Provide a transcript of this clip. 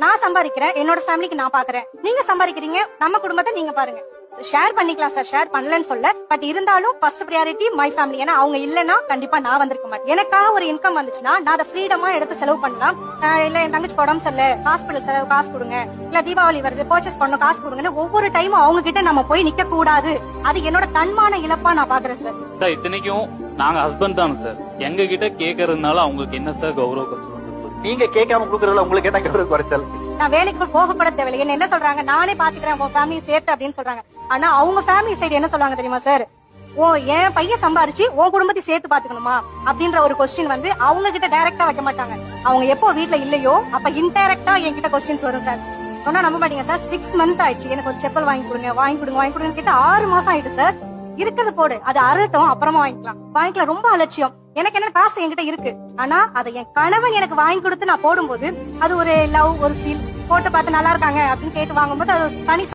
நான் சம்பாதிக்கிறேன், என்னோட ஃபேமிலிக்கு நான் பாக்குறேன், நீங்க சம்பாதிக்கிறீங்க, நம்ம குடும்பத்தை நீங்க பாருங்க. ஷேர் பண்ணிக்கலாம் சார், ஷேர் பண்ணலன்னு சொல்ல. பட் இருந்தாலும் ஃபர்ஸ்ட் பிரியாரிட்டி மை ஃபேமிலி. ஏன்னா அவங்க இல்லன்னா கண்டிப்பா நான் வந்திருக்க மாட்டேன். எனக்காக ஒரு இன்கம் வந்துச்சுன்னா நான் அதை ஃப்ரீடமா எடுத்து செலவு பண்ணலாம். இல்ல என் தங்கச்சி உடம்பு சரியில்ல, ஹாஸ்பிட்டல் செலவு காசு கொடுங்க, இல்ல தீபாவளி வருது பர்ச்சேஸ் பண்ணணும் காசு கொடுங்கன்னு ஒவ்வொரு டைமும் அவங்க கிட்ட நம்ம போய் நிக்க கூடாது. அது என்னோட தன்மான இழப்பா நான் பாக்குறேன் சார். சார் இத்தனைக்கும் நாங்க ஹஸ்பண்ட் தானே சார், எங்க கிட்ட கேக்குறதுனால அவங்களுக்கு என்ன சார் கௌரவ கஷ்டம்? நீங்க கேட்காம குடுக்கறதுல உங்களுக்கு என்ன கௌரவ குறைச்சல்? நான் வேலைக்கு போகப்பட தேவையில்லை. என்ன சொல்றாங்க, நானே பாத்துக்கிறேன் உன் ஃபேமிலியை சேர்த்து அப்படின்னு சொல்றாங்க. ஆனா அவங்க ஃபேமிலி சைடு என்ன சொல்றாங்க தெரியுமா சார், ஓ என் பையன் சம்பாரிச்சு உன் குடும்பத்தை சேர்த்து பாத்துக்கணுமா அப்படின்ற ஒரு கொஸ்டின் வந்து அவங்க கிட்ட டைரக்டா வைக்க மாட்டாங்க. அவங்க எப்போ வீட்டுல இல்லையோ அப்ப இன்டைரக்டா என்கிட்ட கொஸ்டின்ஸ் வரும் சார். சொன்னா நம்ப மாட்டீங்க சார், 6 மந்த் ஆயிடுச்சு எனக்கு ஒரு செப்பல் வாங்கி கொடுங்க வாங்கி கொடுங்க வாங்கி கொடுங்க கிட்ட 6 மாசம் ஆயிடுச்சு சார். இருக்குது போடு, அது அரட்டும் அப்புறமா வாங்கிக்கலாம். ரொம்ப அலட்சியம். எனக்கு என்ன காசு என்கிட்ட இருக்கு, ஆனா அதை என் கணவன் எனக்கு வாங்கி கொடுத்து நான் போடும்போது அது ஒரு லவ், ஒரு ஃபீல். போட்டு பார்த்து நல்லா இருக்காங்க அப்படின்னு கேட்டு வாங்கும்போது அது தனி